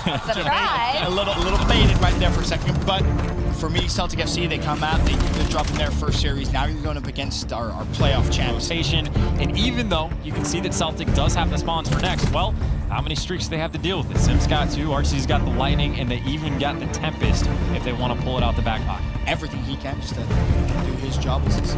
Surprise! A little faded right there for a second, but for me, Celtic FC, they come out, they're dropping their first series. Now you're going up against our playoff champs. And even though you can see that Celtic does have the spawns for next, well, how many streaks do they have to deal with it? Sim's got 2, RC's got the Lightning, and they even got the Tempest if they want to pull it out the back pocket. Everything he can just to do his job as he's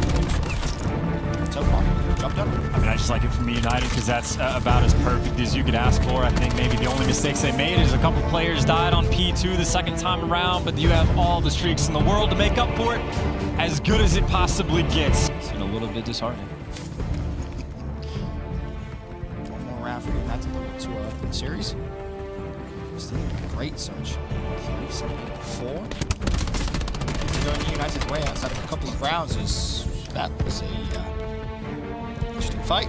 so far. Job done. I mean, I just like it from eUnited because that's about as perfect as you could ask for. I think maybe the only mistakes they made is a couple players died on P2 the second time around, but you have all the streaks in the world to make up for it. As good as it possibly gets. It's been a little bit disheartening. One more round for United to the series. Still a great search. 3-7-4. Going United's way outside of a couple of rounds that was a interesting fight.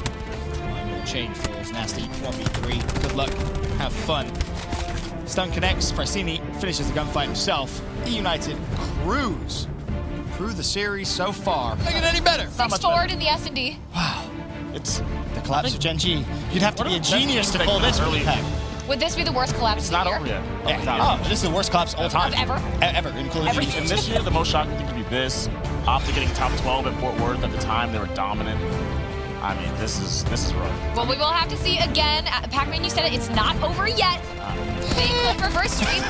Little chain falls, nasty 1v3. Good luck, have fun. Stun connects, Frassini finishes the gunfight himself. eUnited cruise through the series so far. Make it any better. 6-4 in the S&D. Wow, it's the collapse of Gen G. You'd have to be a genius to pull this early. Would this be the worst collapse It's of the not year? over yet. Yeah. Oh, this is the worst collapse of all time. Ever? Ever, including And this year, the most shocking thing could be this. After getting top 12 at Fort Worth at the time, they were dominant. I mean, this is rough. Well, we will have to see again. Pac-Man, you said it, it's not over yet. They could reverse sweep.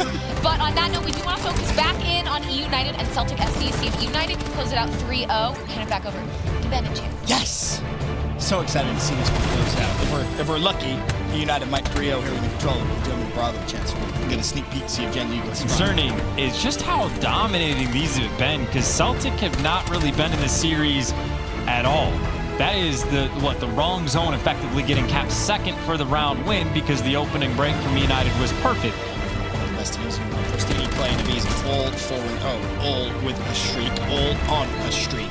But on that note, we do want to focus back in on eUnited and Celtic FC. See if eUnited can close it out 3-0. Hand it back over to Ben and Chance. Yes! So excited to see this one close out. If we're lucky, eUnited might 3-0 here with the control. We're doing the Bravo chance. We'll get a sneak peek to see if Gen G gets Concerning is just how dominating these have been, because Celtic have not really been in the series at all. That is the wrong zone, effectively getting capped second for the round win because the opening break from United was perfect. Best teams in Pristini playing amazing. All 4-0, all with a streak, all on a streak.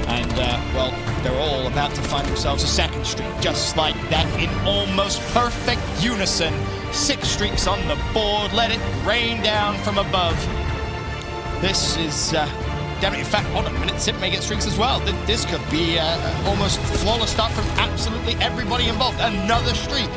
And, well, they're all about to find themselves a second streak, just like that, in almost perfect unison. 6 streaks on the board, let it rain down from above. This is, damn it, in fact, hold on a minute, Sim may get streaks as well. This could be almost flawless start from absolutely everybody involved. Another streak.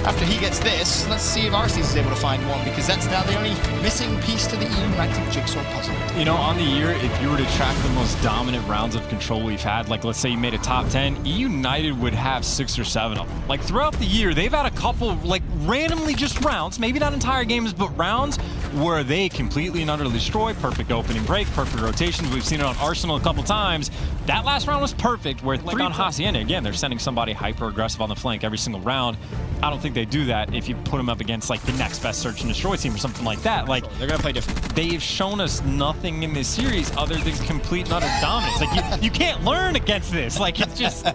After he gets this, let's see if RC's is able to find one, because that's now the only missing piece to the eUnited jigsaw puzzle. You know, on the year, if you were to track the most dominant rounds of control we've had, like let's say you made a top 10, eUnited would have 6 or 7 of them. Like throughout the year, they've had a couple, like randomly just rounds, maybe not entire games, but rounds where they completely and utterly destroy. Perfect opening break, perfect rotations. We've seen it on Arsenal a couple times. That last round was perfect, where like on Hacienda, again, they're sending somebody hyper-aggressive on the flank every single round. I don't think they do that if you put them up against like the next best search and destroy team or something like that. Like they're gonna play different. They've shown us nothing in this series other than complete and utter dominance. Like you can't learn against this. Like it's just,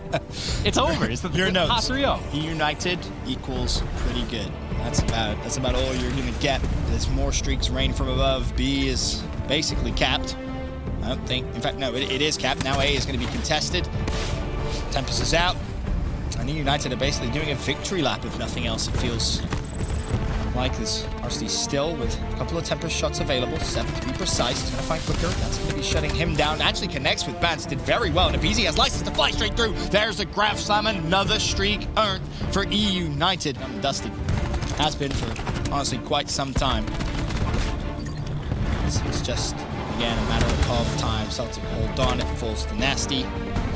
it's over. It's the hot 3-0. eUnited equals pretty good. That's about all you're gonna get. There's more streaks rain from above. B is basically capped. I don't think, in fact, no, it is capped. Now A is gonna be contested. Tempest is out. And eUnited are basically doing a victory lap, if nothing else. It feels like this. RC still with a couple of Tempest shots available, 7 to be precise. He's going to find quicker. That's going to be shutting him down. Actually connects with Bance, did very well. And Abizi has license to fly straight through. There's a grab slam, another streak earned for eUnited. Dusty has been for, honestly, quite some time. This is just, again, a matter of time. Celtic hold on, it falls to Nasty.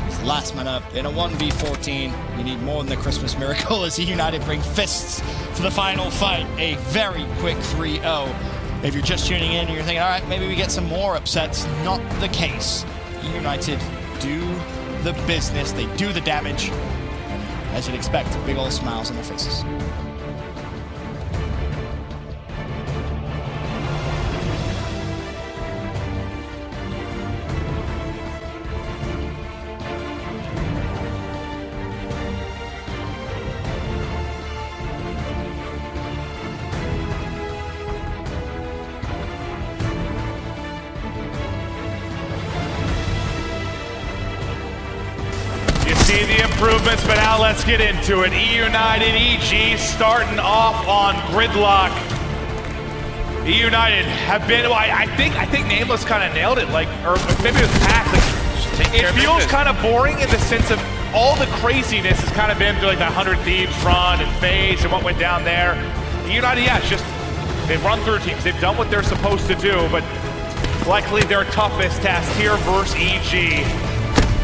It's the last man up in a 1v14. You need more than the Christmas miracle as eUnited bring fists to the final fight. A very quick 3-0. If you're just tuning in and you're thinking, all right, maybe we get some more upsets, not the case. eUnited do the business, they do the damage, and as you'd expect, big old smiles on their faces. See the improvements, but now let's get into it. eUnited EG starting off on gridlock. eUnited have been, well, I think Nameless kind of nailed it, like, or maybe it was Pack. Like, it feels kind of boring in the sense of all the craziness has kind of been through like the 100 Thieves run and phase and what went down there. eUnited, yeah, it's just They've run through teams, they've done what they're supposed to do, but likely their toughest task here versus EG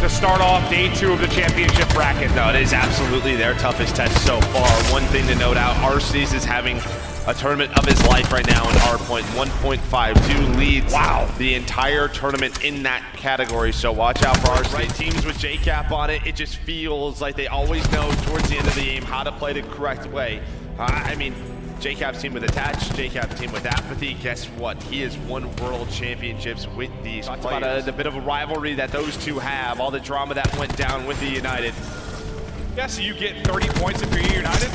to start off day 2 of the championship bracket. No, it is absolutely their toughest test so far. One thing to note out, Arcees is having a tournament of his life right now in hardpoint. 1.52 leads the entire tournament in that category, so watch out for Arcees. Right, teams with JCap on it, it just feels like they always know towards the end of the game how to play the correct way. I mean, JCap's team with Attach, JCap's team with Apathy, guess what? He has won world championships with these players. Talked about the bit of a rivalry that those two have, all the drama that went down with the United. Yeah, so you get 30 points if you're United.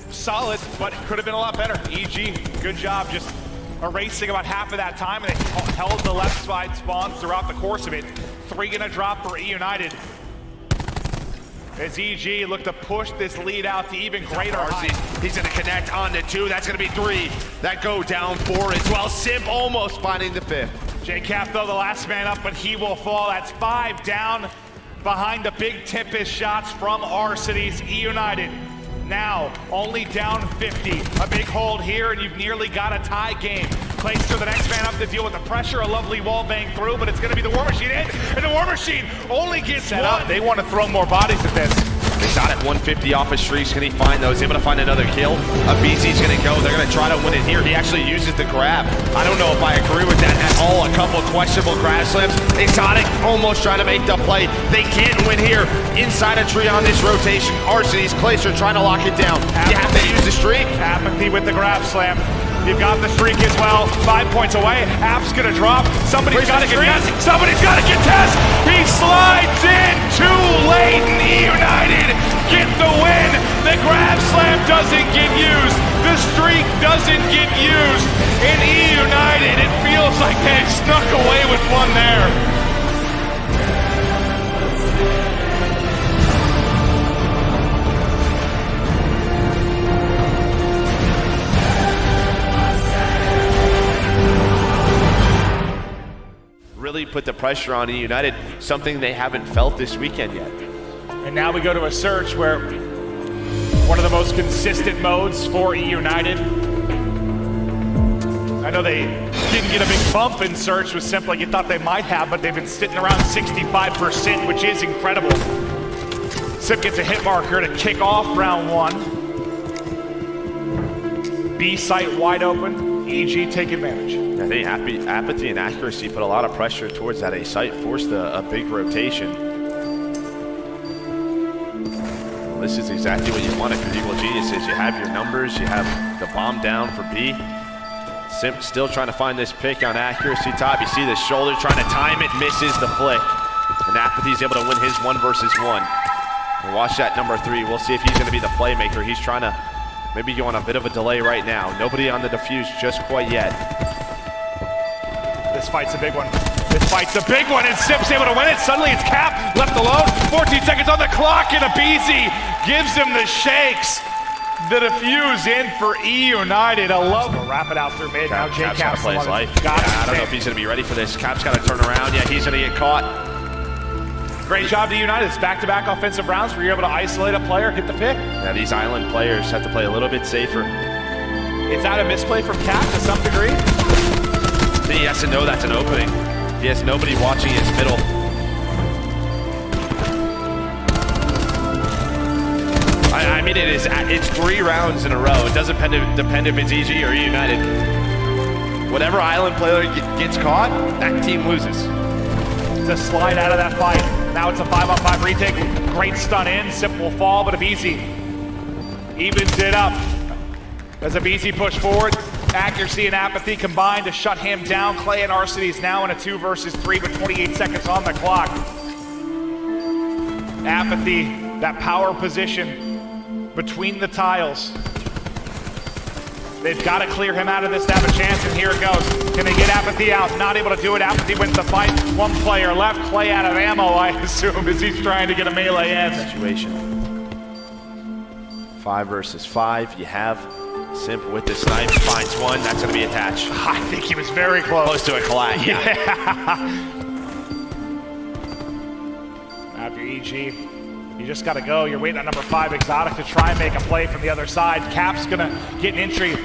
Solid, but it could have been a lot better. EG, good job just erasing about half of that time, and they held the left side spawns throughout the course of it. 3 gonna drop for eUnited. As EG look to push this lead out to even greater heights. He's gonna connect on to 2, that's gonna be 3. That go down 4 as well. Simp almost finding the 5th. JCap though, the last man up, but he will fall. That's 5 down behind the big Tempest shots from Arcees. eUnited now only down 50. A big hold here, and you've nearly got a tie game. Clayster, the next man up to deal with the pressure. A lovely wall bang through, but it's going to be the War Machine in, and the War Machine only gets set up. They want to throw more bodies at this. They shot at 150 off his streaks. Can he find those? Able to find another kill. BZ's going to go. They're going to try to win it here. He actually uses the grab. I don't know if I agree with that at all. A couple of questionable grab slips. Exotic almost trying to make the play. They can't win here. Inside a tree on this rotation. Arcees, Clayster trying to lock it down. You have to use the streak. Apathy with the grab slam. You've got the streak as well. 5 points away. App's gonna drop. Somebody's got to get test. Somebody's got to get test. He slides in too late, and eUnited get the win. The grab slam doesn't get used. The streak doesn't get used. In eUnited, it feels like they snuck away with one there. Really put the pressure on eUnited, something they haven't felt this weekend yet. And now we go to a search where one of the most consistent modes for eUnited. I know they didn't get a big bump in search with Simp like you thought they might have, but they've been sitting around 65%, which is incredible. Simp gets a hit marker to kick off round 1. B site wide open. EG take advantage. I think Apathy and Accuracy put a lot of pressure towards that A site, forced a big rotation. Well, this is exactly what you want at Evil Geniuses. You have your numbers, you have the bomb down for B. Simp still trying to find this pick on Accuracy top. You see the shoulder trying to time it, misses the flick. And Apathy's able to win his 1 versus 1. And watch that number 3. We'll see if he's going to be the playmaker. He's trying to maybe go on a bit of a delay right now. Nobody on the defuse just quite yet. This fight's a big one. This fight's a big one, and Simp's able to win it. Suddenly it's Cap left alone. 14 seconds on the clock, and Abizi gives him the shakes. The defuse in for eUnited. A love. We'll wrap it out through mid. Now Cap's got to play his life. I don't know if he's going to be ready for this. Cap's got to turn around. Yeah, he's going to get caught. Great job to United. It's back-to-back offensive rounds where you're able to isolate a player, hit the pick. Yeah, these island players have to play a little bit safer. Is that a misplay from Cap to some degree? He has to know that's an opening. He has nobody watching his middle. I mean, it's 3 rounds in a row. It doesn't depend if it's EG or eUnited. Whatever island player gets caught, that team loses. To slide out of that fight. Now it's a 5-on-5 retake. Great stun in. Simp will fall, but Abizi evens it up. As Abizi push forward, Accuracy and Apathy combined to shut him down. Clay and Arcees now in a 2 versus 3 with 28 seconds on the clock. Apathy, that power position between the tiles. They've got to clear him out of this to have a chance, and here it goes. Can they get Apathy out? Not able to do it. Apathy wins the fight. 1 player left. Clay out of ammo, I assume, as he's trying to get a melee in. Situation. 5 versus 5. You have Simp with this knife. Finds one. That's going to be attached. I think he was very close. Close to a collat, yeah. After EG, you just got to go. You're waiting on number 5, Exotic, to try and make a play from the other side. Cap's going to get an entry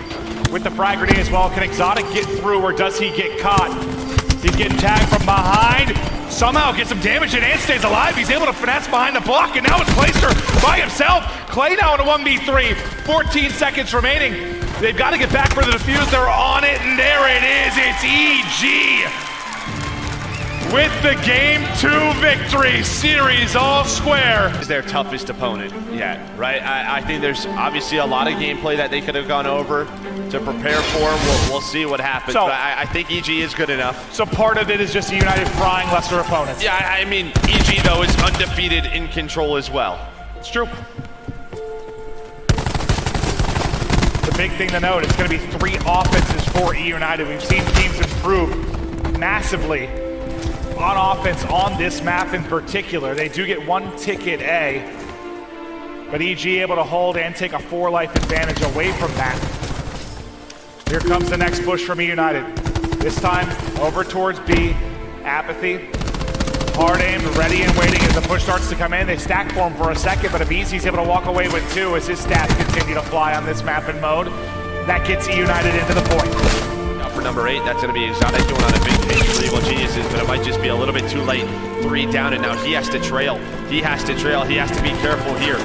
with the frag grenade as well. Can Exotic get through, or does he get caught? He's getting tagged from behind. Somehow gets some damage in and stays alive. He's able to finesse behind the block, and now it's Clayster by himself. Clay now in a 1v3, 14 seconds remaining. They've got to get back for the defuse. They're on it, and there it is. It's EG with the Game 2 victory. Series all square. Is their toughest opponent yet, right? I think there's obviously a lot of gameplay that they could have gone over to prepare for. We'll see what happens, So, but I think EG is good enough. So part of it is just eUnited frying lesser opponents. Yeah, I mean, EG, though, is undefeated in control as well. It's true. The big thing to note, it's going to be 3 offenses for eUnited. We've seen teams improve massively on offense on this map in particular. They do get 1 ticket A, but EG able to hold and take a 4-life advantage away from that. Here comes the next push from eUnited. This time over towards B. Apathy. Hard aim, ready and waiting as the push starts to come in. They stack for him for a second, but Abizi's able to walk away with 2 as his stats continue to fly on this map and mode. That gets eUnited into the point. Now for number 8, that's going to be Exotic going on a big pitch for Evil Geniuses, but it might just be a little bit too late. 3 down, and now he has to trail. He has to be careful here.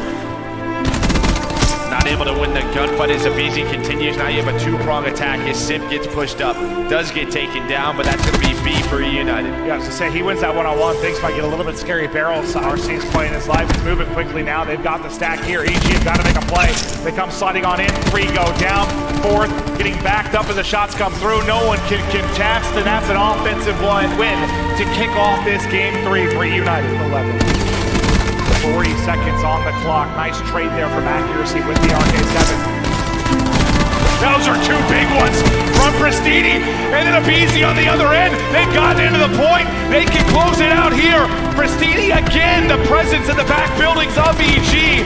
Not able to win the gunfight as Abizi continues. Now you have a 2-prong attack. His simp gets pushed up, does get taken down, but that's going to be B for eUnited. Yeah, I was to say, he wins that one-on-one. Things might get a little bit scary. Barrel, RC's playing his life. He's moving quickly now. They've got the stack here. EG have got to make a play. They come sliding on in. 3 go down. 4th getting backed up as the shots come through. No one can contest, and that's an offensive win to kick off this Game 3 for eUnited. 11. 40 seconds on the clock. Nice trade there from accuracy with the RK7. Those are 2 big ones from Pristini, and then Abizi on the other end. They've gotten into the point. They can close it out here. Pristini again, the presence in the back buildings of EG.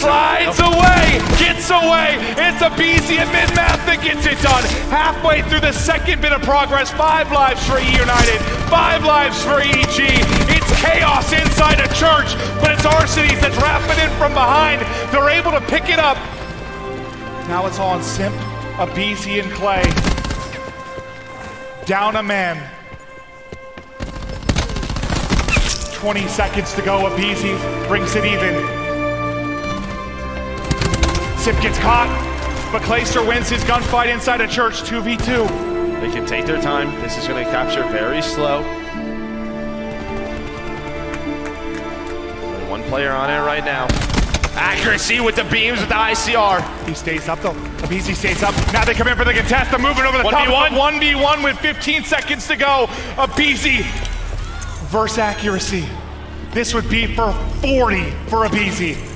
Slides away, gets away. It's Abizi at mid-map that gets it done. Halfway through the second bit of progress, 5 lives for eUnited, 5 lives for EG. It's chaos inside a church, but it's Arcades that's wrapping in from behind. They're able to pick it up. Now it's on Simp, Abizi, and Clay. Down a man. 20 seconds to go. Abizi brings it even. Simp gets caught, but Clayster wins his gunfight inside a church, 2v2. They can take their time. This is going to capture very slow. 1 player on it right now. Accuracy with the beams with the ICR. He stays up though. Abizi stays up. Now they come in for the contest. They're moving over the top. 1v1 with 15 seconds to go. Abizi versus accuracy. This would be for 40 for Abizi.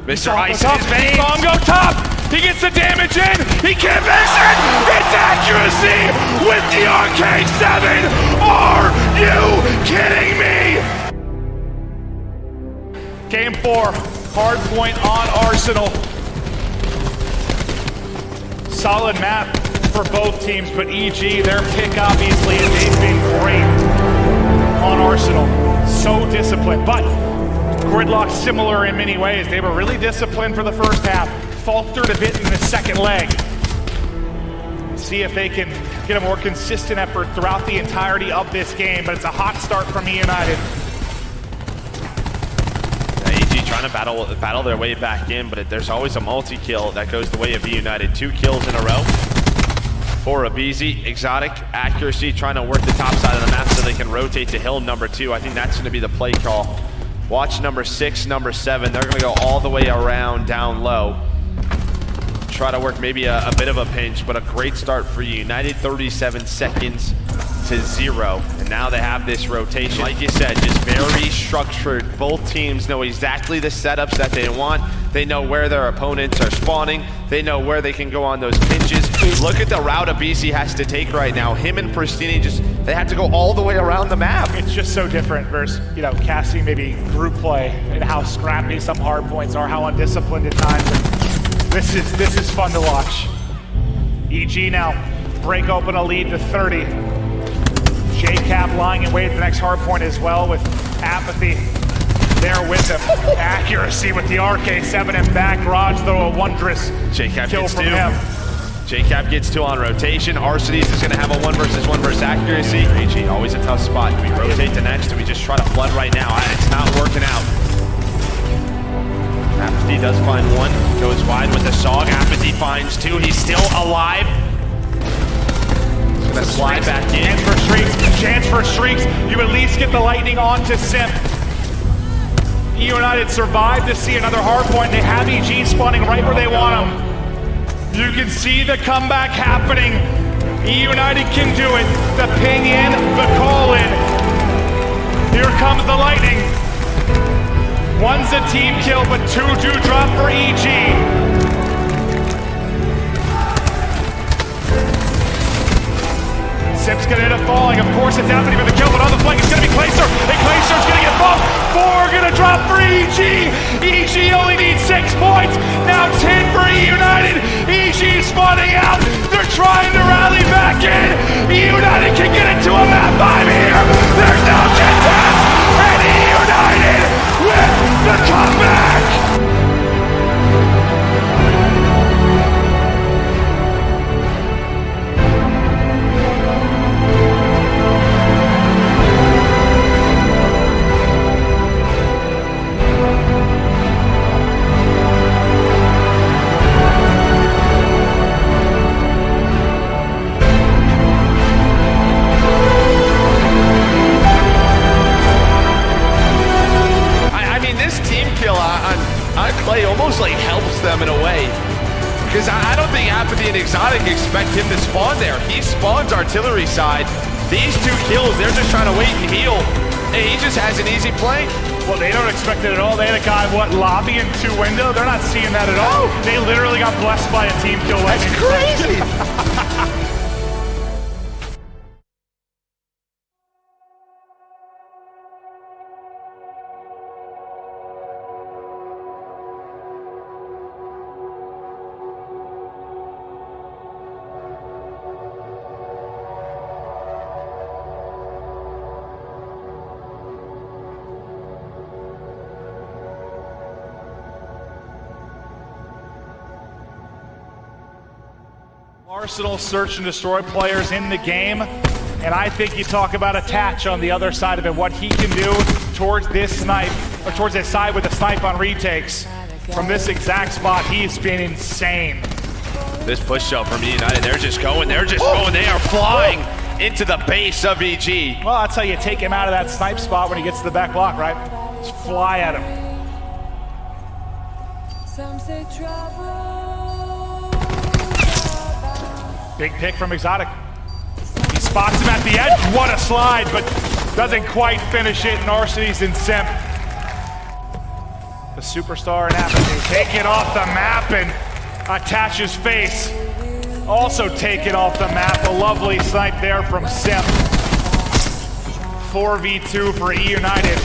Mr. Ice in his veins. Saw him go top. He gets the damage in. He can't miss it. It's accuracy with the RK7. Are you kidding me? Game 4. Hard point on Arsenal. Solid map for both teams, but EG, their pick obviously, and they've been great on Arsenal. So disciplined, but Gridlock similar in many ways. They were really disciplined for the first half, faltered a bit in the second leg. See if they can get a more consistent effort throughout the entirety of this game, but it's a hot start from eUnited. EG trying to battle their way back in, but there's always a multi-kill that goes the way of eUnited. 2 kills in a row for Abizi. Exotic, accuracy, trying to work the top side of the map so they can rotate to hill number 2. I think that's going to be the play call. Watch number 6, number 7. They're going to go all the way around down low. Try to work maybe a bit of a pinch, but a great start for eUnited. 37 seconds to 0. And now they have this rotation. Like you said, just very structured. Both teams know exactly the setups that they want. They know where their opponents are spawning. They know where they can go on those pinches. Look at the route Abizi has to take right now. Him and Pristini they had to go all the way around the map. It's just so different versus, casting maybe group play and how scrappy some hard points are, how undisciplined at times. This is fun to watch. EG now break open a lead to 30. JCap lying in wait at the next hard point as well with Apathy. there with him. Accuracy with the RK7 and back. Raj, though, a wondrous JCap kill gets from two. him. JCap gets two on rotation. Arcitys is going to have a 1 versus 1 versus accuracy. EG, always a tough spot. Do we rotate the next? Do we just try to flood right now? It's not working out. Apathy does find one. Goes wide with the Sog. Apathy finds two. He's still alive. He's going to slide back in. Chance for streaks. Chance for streaks. You at least get the lightning onto Simp. eUnited survived to see another hard point. They have EG spawning right where they want them. You can see the comeback happening. eUnited can do it. The ping in, the call in. Here comes the lightning. One's a team kill, but two do drop for EG. Simp's gonna end up falling. Of course it's happening with the kill, but on the flank it's gonna be Glacier. And Glacier's gonna get bumped. 4 gonna drop for EG. EG only needs 6 points. Now 10 for eUnited. EG spawning out. They're trying to rally back in. eUnited can get into a map 5 here. There's no contest. And eUnited with the comeback. Almost like helps them in a way, because I don't think Apathy and Exotic expect him to spawn there. He spawns artillery side. These 2 kills, they're just trying to wait and heal, and he just has an easy play. Well, they don't expect it at all. They had a guy, lobbying 2 window? They're not seeing that at all. They literally got blessed by a team kill. That's crazy. Arsenal search and destroy players in the game, and I think you talk about Attach on the other side of it, what he can do towards this snipe, or towards this side with a snipe on retakes. From this exact spot, he's been insane. This push shot from eUnited, they're just going, they are flying into the base of EG. Well, that's how you take him out of that snipe spot when he gets to the back block, right? Just fly at him. Some say trouble. Big pick from Exotic. He spots him at the edge. What a slide, but doesn't quite finish it. Narcity's in Simp. The superstar in Apathy. Take it off the map and Attach's face. Also taken off the map. A lovely snipe there from Simp. 4v2 for eUnited.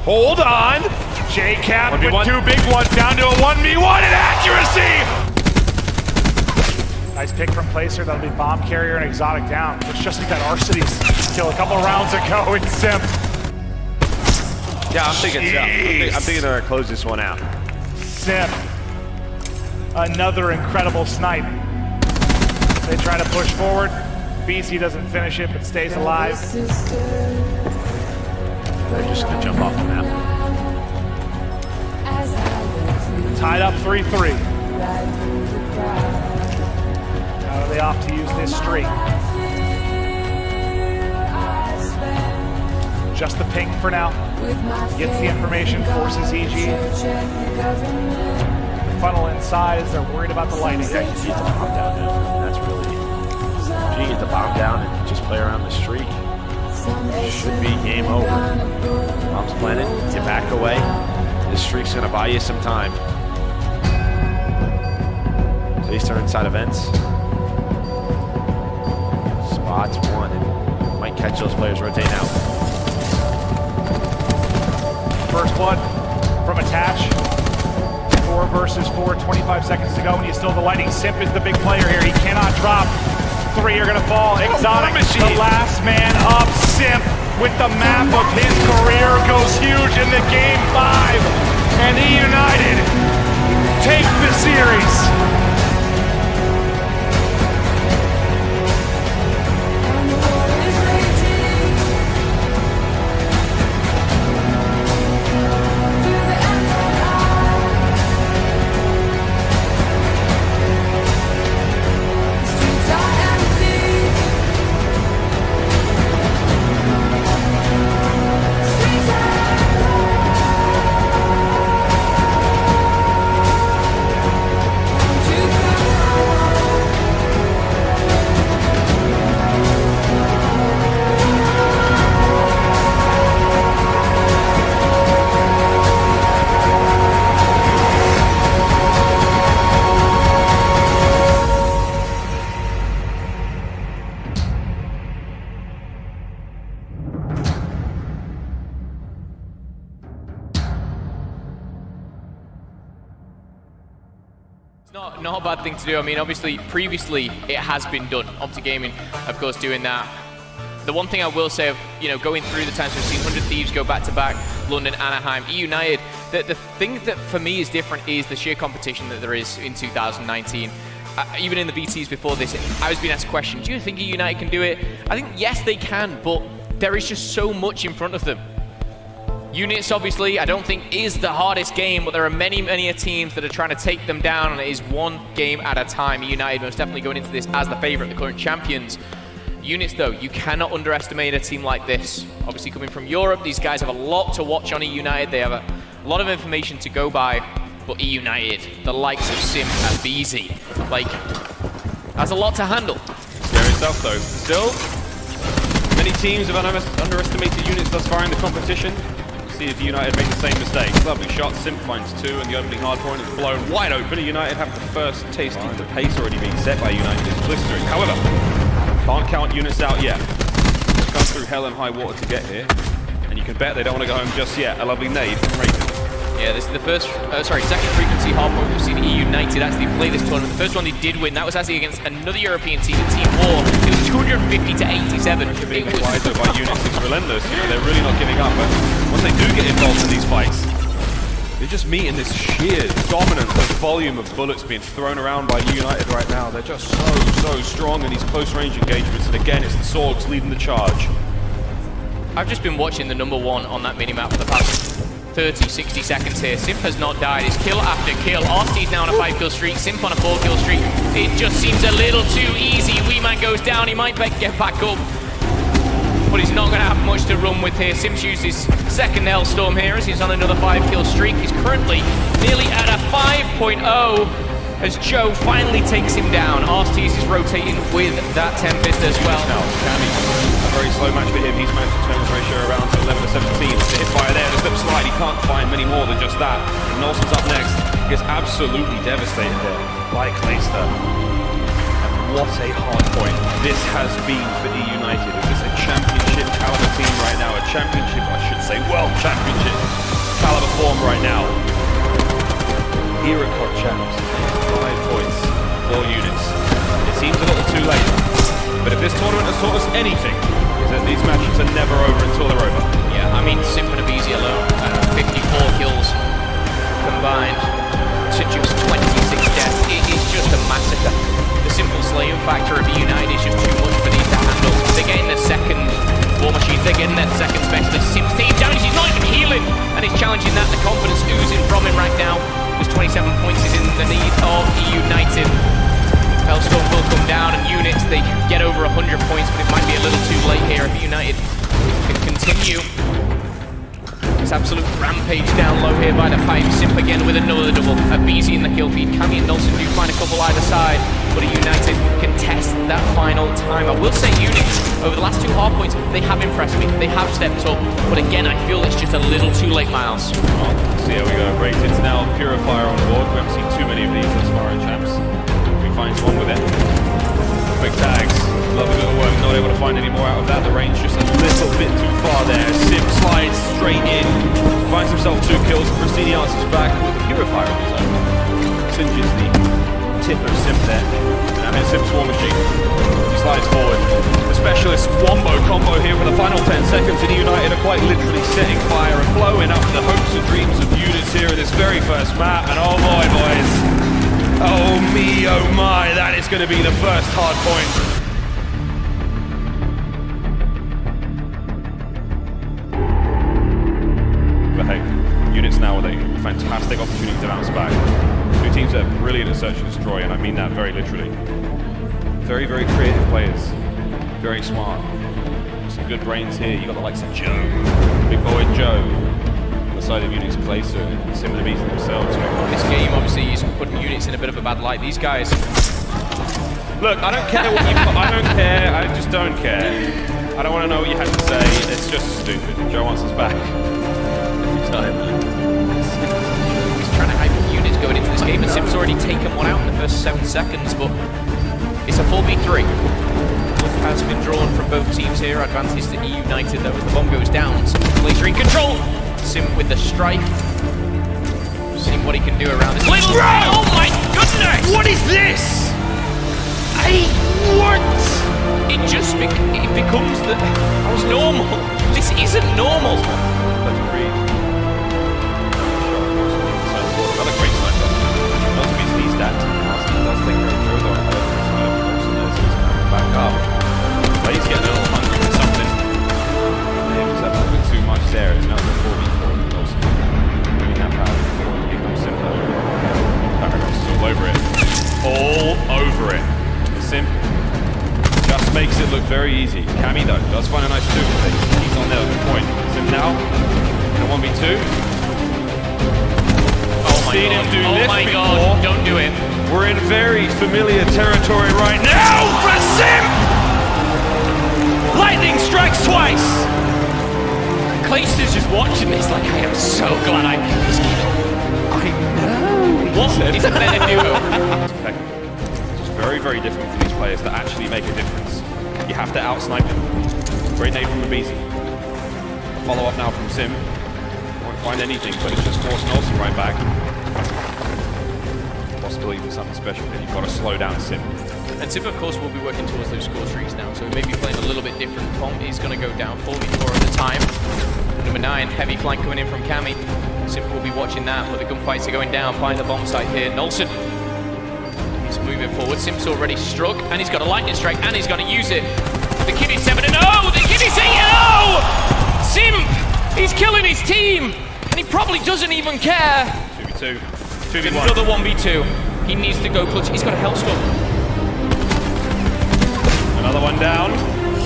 Hold on. JCap 1v1. with 2 big ones down to a 1v1 and accuracy. Nice pick from Placer. That'll be Bomb Carrier and Exotic down. It's just like that Arcitys kill a couple rounds ago in Simp. Yeah, I'm thinking so. I'm thinking they're gonna close this one out. Simp. Another incredible snipe. They try to push forward. BC doesn't finish it, but stays alive. They're just gonna jump off the map. Tied up 3-3. How are they off to use this streak? Just the ping for now. Gets the information, forces EG. Funnel inside as they're worried about the lightning. Yeah, you get the bomb down, dude. That's really easy. You get the bomb down and just play around the streak. Should be game over. Bomb's planted, you back away. This streak's gonna buy you some time. Please turn inside events. Spots 1 and might catch those players rotating out. First blood from Attach. 4 versus 4, 25 seconds to go, and you still have the lightning. Simp is the big player here. He cannot drop. 3 are gonna fall. Exotic, the last man up. Simp with the map of his career goes huge in the game 5, and eUnited take the series. And the war is raging through the emerald eye. The streets are empty. Streets are Not a bad thing to do. I mean, obviously, previously it has been done. Opti Gaming, of course, doing that. The one thing I will say, going through the times we've seen 100 Thieves go back-to-back, London, Anaheim, eUnited, the thing that for me is different is the sheer competition that there is in 2019. Even in the BTs before this, I was being asked a question, do you think eUnited can do it? I think, yes, they can, but there is just so much in front of them. Units, obviously, I don't think is the hardest game, but there are many teams that are trying to take them down, and it is one game at a time. United most definitely going into this as the favorite, the current champions. Units, though, you cannot underestimate a team like this. Obviously, coming from Europe, these guys have a lot to watch on eUnited. They have a lot of information to go by, but eUnited, the likes of Sim and BZ, that's a lot to handle. Scary stuff, though. Still, many teams have underestimated Units thus far in the competition. See if United make the same mistake. Lovely shot, Sim finds 2, and the opening hard point is blown wide open. United have the first taste of the pace already being set by United. It's blistering. However, can't count Units out yet. They've gone through hell and high water to get here, and you can bet they don't want to go home just yet. A lovely nade from Raven. Yeah, this is the second frequency hard point we've seen eUnited actually play this tournament. The first one they did win, that was actually against another European team, Team War. It was 250 to 87. Being wiser by Units is relentless. They're really not giving up. But when they do get involved in these fights, they're just meeting this sheer dominance of volume of bullets being thrown around by eUnited right now. They're just so strong in these close range engagements. And again, it's the Sorgs leading the charge. I've just been watching the number 1 on that minimap for the past 30, 60 seconds here. Simp has not died. It's kill after kill. RC's now on a 5-kill streak. Simp on a 4-kill streak. It just seems a little too easy. Wee Man goes down. He might get back up, but he's not going to have much to run with here. Simp uses his second Hellstorm here as he's on another 5-kill streak. He's currently nearly at a 5.0 as Joe finally takes him down. RC's is rotating with that Tempest as well. Now, Cammy, a very slow match for him. He's managed to turn his ratio around to 11 to 17. The hit fire there, the slip slide. He can't find many more than just that. Nelson's up next. He gets absolutely devastated there by Clayster. And what a hard point this has been for eUnited. It's a championship caliber team right now. A championship, I should say, world championship caliber form right now. Ericot champs, 5 points, 4 units. It seems a little too late, but if this tournament has taught us anything, is that these matches are never over until they're over. Yeah, I mean, Simp and BZ alone, 54 kills combined to just 26 deaths. It is just a massacre. The simple slaying factor of eUnited is just too much for these to handle. They're getting their second war machines, they're getting their second specialist. Simp's team damage, he's not even healing, and he's challenging that. The confidence oozing from him right now. There's 27 points is in the need of eUnited. Hellstorm will come down, and Units, they get over 100 points, but it might be a little too late here if United can continue. This absolute rampage down low here by the pipe. Simp again with another double. A BZ in the kill feed. Cammy and Nelson do find a couple either side, but United can test that final time. I will say Units, over the last 2 hard points, they have impressed me. They have stepped up, but again, I feel it's just a little too late, Miles. Well, see how we go. It's now Purifier on board. We haven't seen too many of these as far as champs. He finds one with it. Quick tags. Lovely little work. Not able to find any more out of that. The range just a little bit too far there. Sim slides straight in. Finds himself 2 kills. Pristini answers back with the Purifier of his own. Singes the tip of Sim there. Now here's Sim's War Machine. He slides forward. This specialist wombo combo here with the final 10 seconds, and eUnited are quite literally setting fire and blowing up the hopes and dreams of units here in this very first map. And oh boy, boys. Oh me, oh my, that is going to be the first hard point. But hey, units now with a fantastic opportunity to bounce back. Two teams that are brilliant at search and destroy, and I mean that very literally. Very, very creative players. Very smart. Some good brains here. You got the likes of Joe, big boy Joe. On the side of Unit's Placer and similar beats themselves. This game obviously is putting units in a bit of a bad light. These guys. Look, I don't care what you. I don't care. I just don't care. I don't want to know what you had to say. It's just stupid. Joe wants us back. He's trying to hype up units going into this game, and Sim's already taken one out in the first 7 seconds, but it's a 4v3. Has been drawn from both teams here. Advantage to eUnited though as the bomb goes down. Sim plays in control. Sim with the strike. Seeing what he can do around this little. Oh my goodness! What is this? What? It just becomes the normal. This isn't normal. That's a great. Another great sniper. Not to be sneezed at. He does take care of Joe though. Back up. But he's getting a little hungry for something. Maybe he's a bit too much there. It's now the 4v4. Also, moving that power. Here comes Simple. Paradox is all over it. All over it. Sim just makes it look very easy. Cammy though does find a nice 2 thing. He's on there at the point. Sim now in a 1v2. Oh my Seen god. him do Oh this my before. god. Don't do it. We're in very familiar territory right now for Sim! Lightning strikes twice! Clayster's just watching this like, I am so glad I picked this game. I know! What is a better duo? It's very, very different for these players to actually make a difference. You have to out-snipe them. Great nade from Abizi. Follow up now from Sim. Won't find anything, but it's just forcing Olsen right back. Possibility for something special here. You've got to slow down Sim. And Sim, of course, will be working towards those score streaks now, so he may be playing a little bit different. Bomb is going to go down 4v4 at a time. Number 9, heavy flank coming in from Cammy. Sim will be watching that, but the gunfights are going down by the bomb site here. Nolson, he's moving forward. Sim's already struck, and he's got a lightning strike, and he's going to use it. The kid is 7-0! The kid is 8-0! Sim, he's killing his team, and he probably doesn't even care. 2v2. 2v1. Another 1v2. He needs to go clutch. He's got a Hellstorm. Another one down.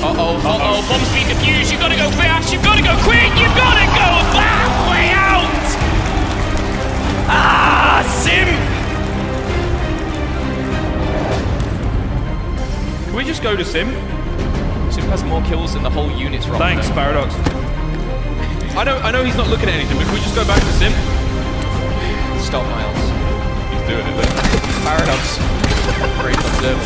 Bomb's being defused. You've got to go fast. You've got to go quick. You've got to go that way out. Ah, Sim. Can we just go to Sim? Sim has more kills than the whole unit's roster. Thanks, Paradox. I know he's not looking at anything, but can we just go back to Sim? Stop, Miles. He's doing it. Paradox. Great observer.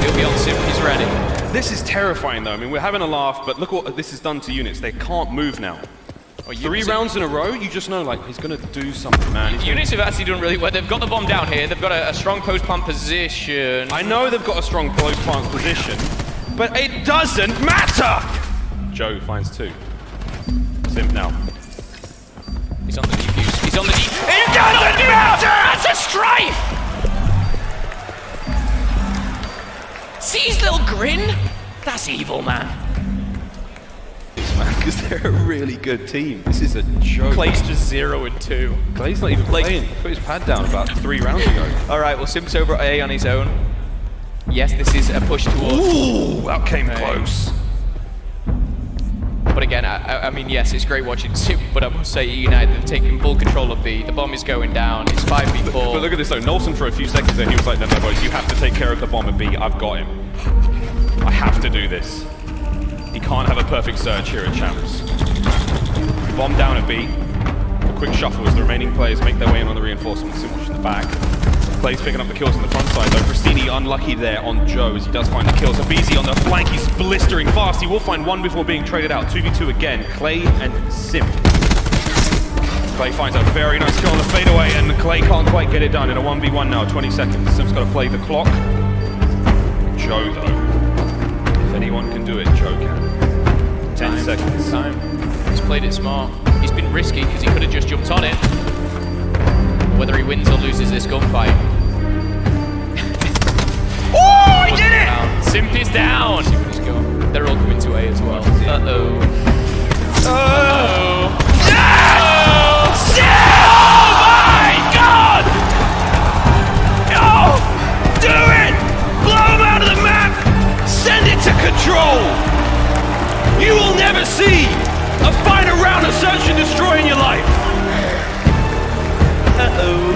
He'll be on Sim. He's ready. This is terrifying, though. I mean, we're having a laugh, but look what this has done to units. They can't move now. 3 rounds in a row, you just know, like, he's going to do something, man. Units have actually done really well. They've got the bomb down here. They've got a strong post-plant position. I know they've got a strong post-plant position, but it doesn't matter! Joe finds 2. Sim now. He's on the defuse. He's on the defuse. It doesn't matter! That's a strife! See his little grin? That's evil, man. Because they're a really good team. This is a joke. Clay's just 0-2. Clay's not even playing. He put his pad down about 3 rounds ago. All right, well, Sim's over at A on his own. Yes, this is a push towards... Ooh, that came close. But again, I mean, yes, it's great watching Sim, but I must say eUnited have taken full control of B. The bomb is going down. It's 5v4. But look at this, though. Nolson, for a few seconds there, he was like, no, boys, you have to take care of the bomb at B. I've got him. I have to do this. He can't have a perfect surge here at Champs. Bomb down at B. A quick shuffle as the remaining players make their way in on the reinforcements. Sim watching the back. Clay's picking up the kills on the front side, though. Cristini unlucky there on Joe as he does find the kills. Abizi on the flank, he's blistering fast. He will find 1 before being traded out. 2v2 again. Clay and Sim. Clay finds a very nice kill on the fadeaway, and Clay can't quite get it done in a 1v1 now. 20 seconds. Sim's got to play the clock. Joe, though. If anyone can seconds. Time. He's played it smart. He's been risky because he could have just jumped on it. Whether he wins or loses this gunfight. Oh, he did it! Simp is down. See what he's got. They're all coming to A as well. Uh-oh. Uh-oh. Oh my God! Oh, do it! Blow him out of the map! Send it to control! You will never see a finer round of search and destroy in your life! Uh-oh.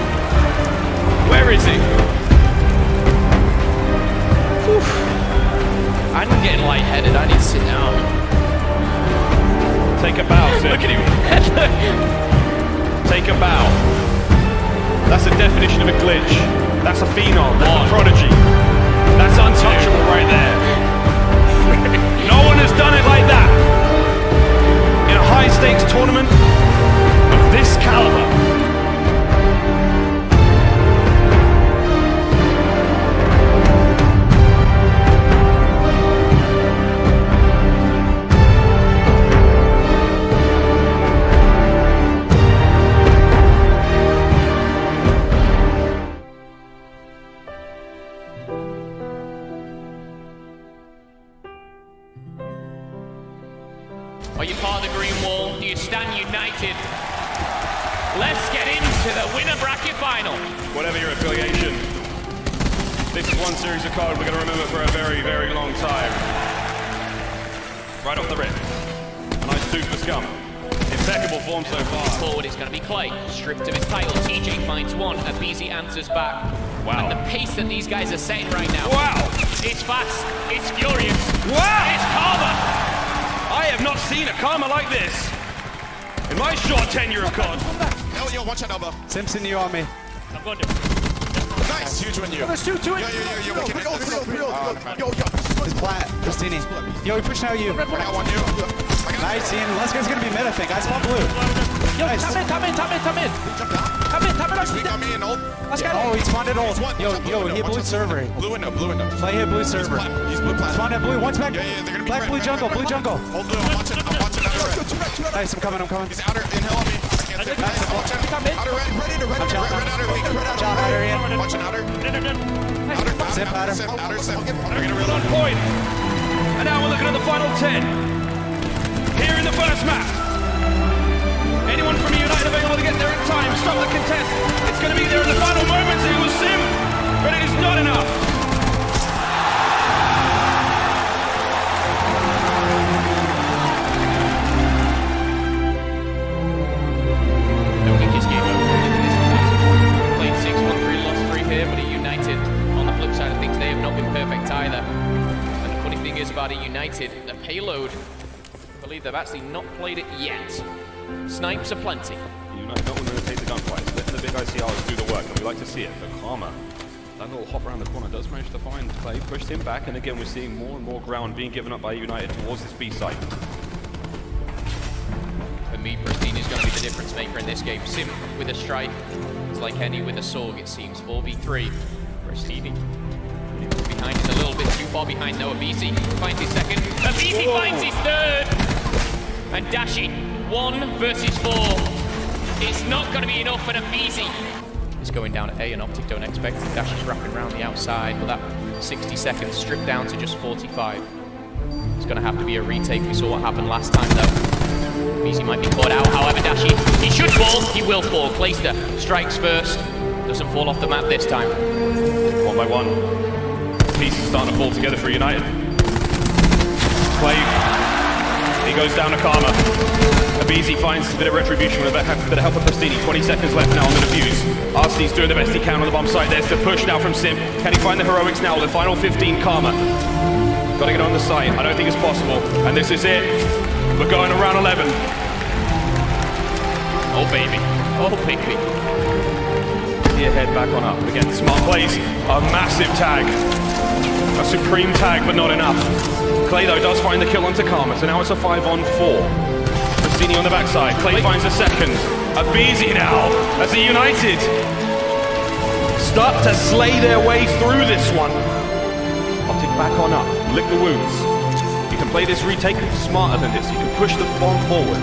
Where is he? Whew. I'm getting lightheaded. I need to sit down. Take a bow, Sim. Look at him. Take a bow. That's the definition of a glitch. That's a phenom. That's a prodigy. That's untouchable right there. No one has done it like that in a high-stakes tournament of this caliber. Are you part of the green wall? Do you stand united? Let's get into the winner bracket final. Whatever your affiliation, this is one series of cards we're going to remember for a very, very long time. Right off the rip. A nice tooth for scum. Impeccable form so far. Forward is going to be Clay, stripped of his title. TJ finds one, Abizi answers back. Wow. And the pace that these guys are setting right now. Wow. It's fast, it's furious. Wow. It's Karma. I have not seen a karma like this in my short tenure of COD. Yo, watch out, Elbow. Simpson, you on me. I'm going to. Nice, huge one, you. There's two to it. Yo, yo. It's Plat, Christini. Yo, we pushing out you. I got one, you. Nice, Ian. Let's gonna be mid, I think. I spawn blue. Yo, nice. Come in. Come in, on me and ult. Let's go. Oh, he spawned at ult. Yo, he hit blue server. Blue window. Play hit blue server. He's blue plat. Spawned at blue. One's back. Yeah, they're gonna be Black, blue jungle. Hold blue, I'm watching outer red. Nice, I'm coming. He's outer, in hell on me. I can't take nice, watch out. Outer red, ready to red outer, Ian. Watching outer. Outer, Zip outer. Zip. They're going to reel on point. And now we're looking at the final 10. Here in the first map. Anyone from eUnited available to get there in time? Stop the contest. It's going to be there in the final moments. It was Sim, but it is not enough. Don't think his game over. Played 6-1-3, lost 3 here, but eUnited, on the flip side of things, they have not been perfect either. And the funny thing is about eUnited, the payload, I believe they've actually not played it yet. Snipes are plenty. eUnited not willing to take the gunfight, letting the big ICRs do the work, and we like to see it. But Karma, that little hop around the corner does manage to find Clay, pushed him back, and again we're seeing more and more ground being given up by eUnited towards this B site. For me, Pristine is going to be the difference maker in this game. Sim with a strike. It's like Henny with a Sorg, it seems. 4v3. Pristine. Behind is a little bit too far behind. No, Abizi finds his second. Abizi finds his third! And Dashi, 1 versus 4. It's not going to be enough for Abizi. It's going down at A, and Optic don't expect it. Dashi's wrapping around the outside, but that 60 seconds stripped down to just 45. It's going to have to be a retake. We saw what happened last time, though. Abizi might be caught out, however, Dashi, he should fall, he will fall. Clayster strikes first, doesn't fall off the map this time. 1 by 1. Pieces starting to fall together for United. Clay, he goes down to Karma. Abizi finds a bit of retribution with a bit of help of Pristini. 20 seconds left now on the defuse. RC's doing the best he can on the bomb site. There's the push now from Sim. Can he find the heroics now? The final 15, Karma. Got to get on the site. I don't think it's possible. And this is it. We're going to round 11. Oh, baby. Oh, baby. Here, head back on up. Again, smart plays. A massive tag. A supreme tag, but not enough. Clay, though, does find the kill onto Karma, so now it's a 5-on-4. Pristini on the backside. Clay finds a second. Abizi now, as the United start to slay their way through this one. Optic back on up. Lick the wounds. You can play this retake smarter than this. You can push the bomb forward.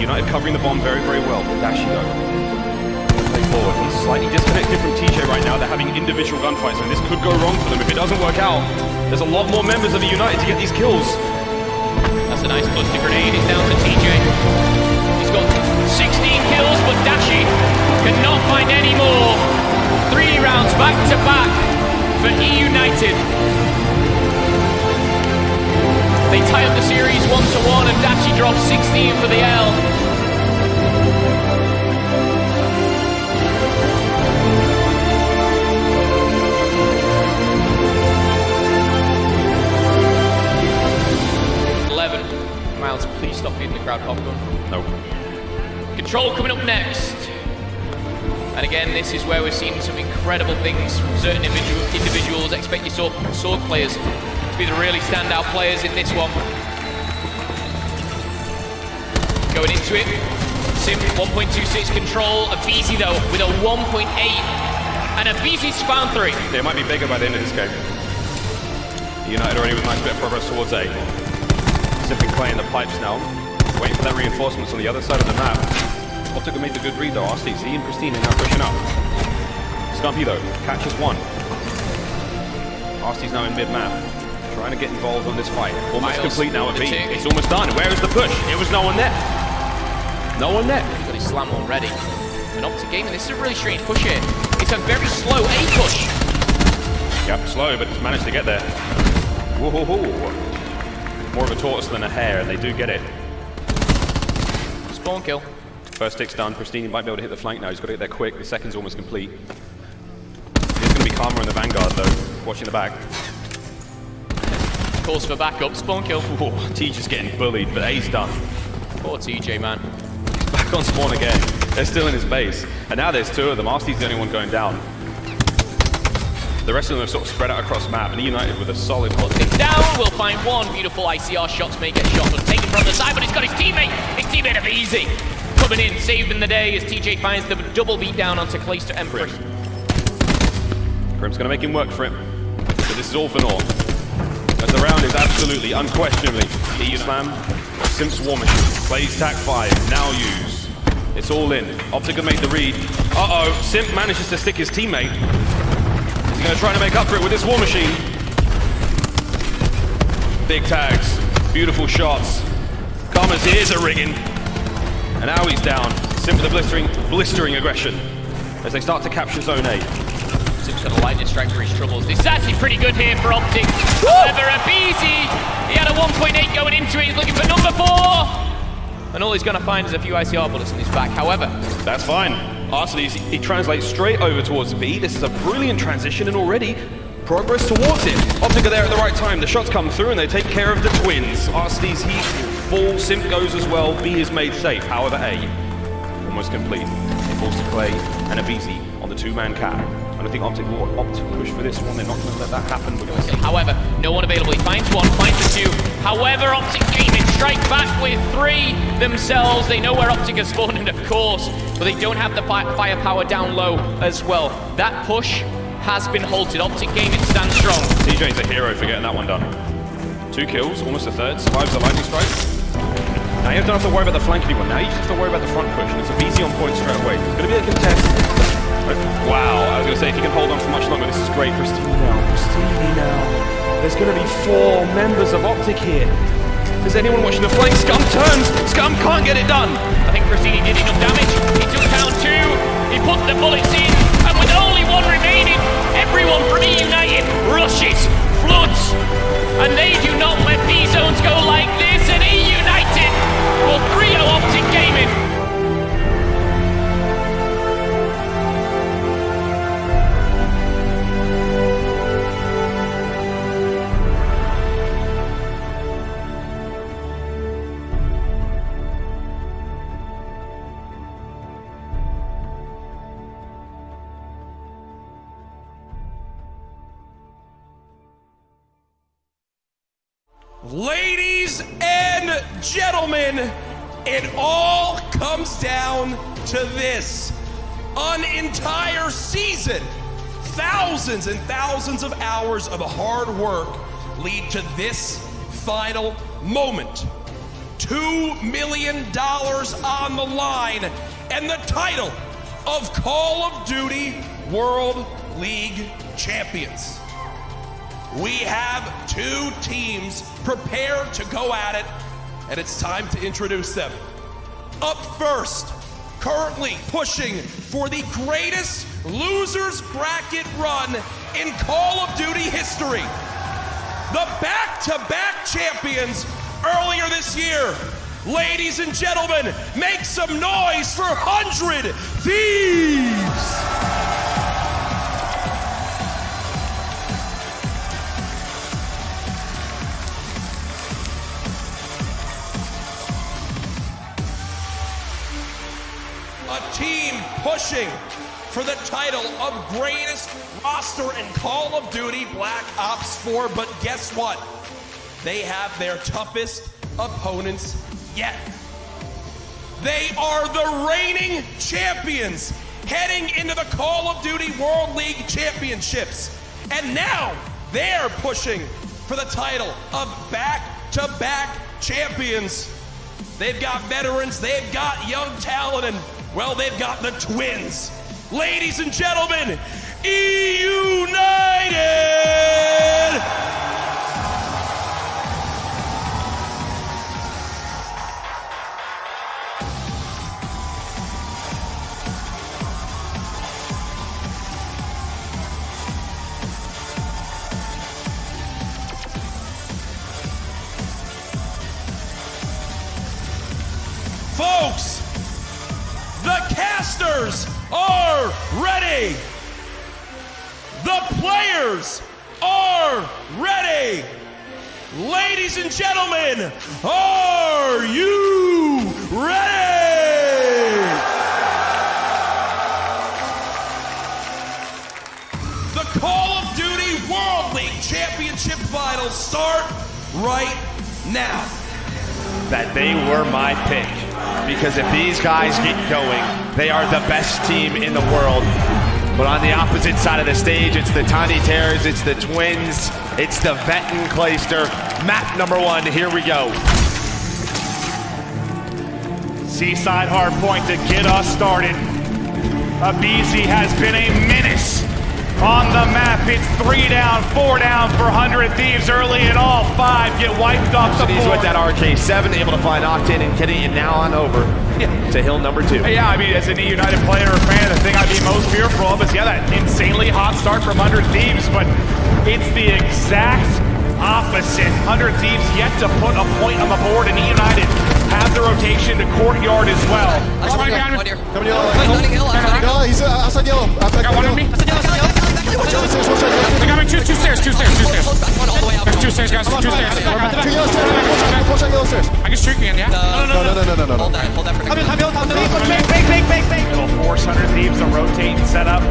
United covering the bomb very, very well. Dashi though. Play forward. He's slightly disconnected from TJ right now. They're having individual gunfights, so this could go wrong for them. If it doesn't work out, there's a lot more members of United to get these kills. That's a nice cluster grenade. It's down to TJ. He's got 16 kills, but Dashi cannot find any more. 3 rounds back to back for eUnited. They tie up the series 1-1, and Dashi drops 16 for the L. Miles, please stop feeding the crowd popcorn. No. Control coming up next. And again, this is where we're seeing some incredible things from certain individuals. Expect your sword players to be the really standout players in this one. Going into it. Sim 1.26 control. Abizi though with a 1.8. And Abizi's found 3. It might be bigger by the end of this game. United already with a nice bit of progress towards A. Simply playing the pipes now, waiting for that reinforcements on the other side of the map. Optic made the good read though. RCZ and Christine are now pushing up. Scumpy though, catches 1. RC's now in mid-map, trying to get involved on this fight. Almost Miles complete now at B. tick. It's almost done. Where is the push? It was no one there. No one there. Got his slam already. And Optic Gaming, this is a really strange push here. It's a very slow A push. Yep, slow, but it's managed to get there. Whoa. More of a tortoise than a hare, and they do get it. Spawn kill. First stick's done. Pristine might be able to hit the flank now. He's got to get there quick. The second's almost complete. It's going to be Karma in the vanguard, though, watching the back. Calls for backup. Spawn kill. T just getting bullied, but A's done. Poor TJ, man. He's back on spawn again. They're still in his base. And now there's 2 of them. RC's the only one going down. The rest of them are sort of spread out across map, and eUnited with a solid Optic down. We'll find 1 beautiful ICR shots. May get shot, but taken from the side, but he's got his teammate. His teammate of easy. Coming in, saving the day as TJ finds the double beat down onto Clayster Empress. Prim's going to make him work for him. So this is all for naught. As the round is absolutely, unquestionably, EU Slam, Simp's War Machine, plays TAC 5, now use. It's all in. Optic can make the read. Uh-oh, Simp manages to stick his teammate. He's going to try to make up for it with this War Machine. Big tags, beautiful shots. Karma's ears are ringing. And now he's down. Simp with a blistering aggression as they start to capture Zone 8. Simp's got a lightning strike for his troubles. This is actually pretty good here for Optic. However, Abizi, he had a 1.8 going into it. He's looking for number 4. And all he's going to find is a few ICR bullets in his back. However, that's fine. Arsenal, he translates straight over towards B. This is a brilliant transition and already progress towards it. Optic are there at the right time. The shots come through and they take care of the twins. Arsenal's heat will fall. Simp goes as well. B is made safe. However, A almost complete. It falls to Clay and Abizi on the 2-man cap. I don't think Optic will opt to push for this one. They're not going to let that happen. However, no one available. He finds 1, finds the 2. However, Optic Gaming strike back with 3 themselves. They know where Optic has spawned in, of course, but they don't have the firepower down low as well. That push has been halted. Optic Gaming stands strong. TJ's a hero for getting that one done. 2 kills, almost a third. Survives the lightning strike. Now you don't have to worry about the flank anymore. Now you just have to worry about the front push. And it's a BC on point straight away. It's going to be a contest. Wow, I was going to say, if you can hold on for much longer, this is great. Pristine now. There's going to be 4 members of Optic here. Is anyone watching the flank? Scum turns. Scum can't get it done. I think Pristine did enough damage. He took down 2. He put the bullets in. And with only 1 remaining, everyone from eUnited rushes, floods. And they do not let B zones go like this. And eUnited will 3-0 Optic Gaming. Ladies and gentlemen, it all comes down to this. An entire season thousands and thousands of hours of hard work lead to this final moment. $2 million on the line and the title of Call of Duty World League Champions. We have two teams prepared to go at it, and it's time to introduce them. Up first, currently pushing for the greatest losers bracket run in Call of Duty history. The back-to-back champions earlier this year. Ladies and gentlemen, make some noise for 100 Thieves! A team pushing for the title of greatest roster in Call of Duty Black Ops 4, but guess what? They have their toughest opponents yet. They are the reigning champions heading into the Call of Duty World League Championships. And now they're pushing for the title of back-to-back champions. They've got veterans, they've got young talent, and well, they've got the twins. Ladies and gentlemen, eUnited! Folks, the casters are ready. The players are ready. Ladies and gentlemen, are you ready? The Call of Duty World League Championship Finals start right now. That they were my pick. Because if these guys get going, they are the best team in the world. But on the opposite side of the stage, it's the Tiny Terrors, it's the Twins, it's the Vetten Clayster. Map number 1, here we go. Seaside hard point to get us started. Abizi has been a menace on the map. It's 3 down, 4 down for 100 Thieves early, and all 5 get wiped off the He's board. with that RK7, able to find Octane and getting it now on over to hill number 2. Yeah, I mean, as an eUnited player or fan, the thing I'd be most fearful of is, yeah, that insanely hot start from 100 Thieves, but it's the exact opposite. 100 Thieves yet to put a point on the board, and eUnited have the rotation to Courtyard as well. He's outside yellow. I got one on me. I got me two stairs. There's 2 stairs, guys. 2 stairs. I can streak again, yeah? No. Hold that for It'll force 100 Thieves to rotate and set up.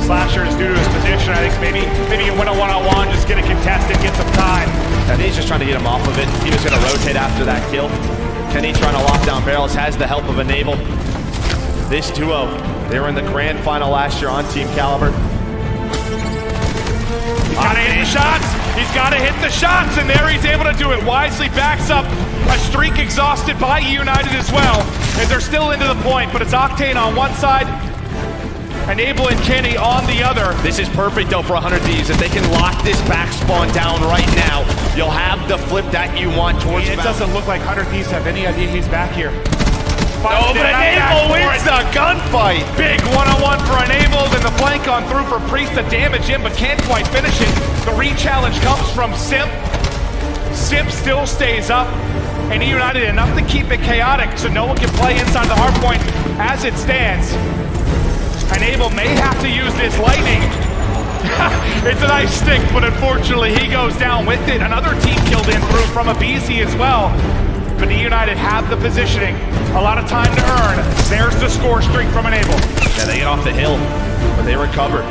Slasher is due to his position. I think maybe you win a one-on-one, just get a contested, get some time. I think he's just trying to get him off of it. He was going to rotate after that kill. Kenny trying to lock down barrels, has the help of Enable. This duo, they were in the grand final last year on Team Caliber. He's got to hit the shots. He's got to hit the shots, and there he's able to do it. Wisely backs up a streak exhausted by eUnited as well, as they're still into the point, but it's Octane on one side, Enable and Kenny on the other. This is perfect though for 100 Thieves. If they can lock this back spawn down right now, you'll have the flip that you want towards It doesn't look like 100 Thieves have any idea he's back here. No, but Enable wins the gunfight. Big one-on-one for Enable, and the flank on through for Priest to damage him, but can't quite finish it. The re-challenge comes from Simp. Simp still stays up, and eUnited enough to keep it chaotic so no one can play inside the hard point as it stands. Enable may have to use this lightning. It's a nice stick, but unfortunately he goes down with it. Another team killed in through from Abizi as well. But eUnited have the positioning. A lot of time to earn. There's the score streak from Enable. Yeah, they get off the hill, but they recovered.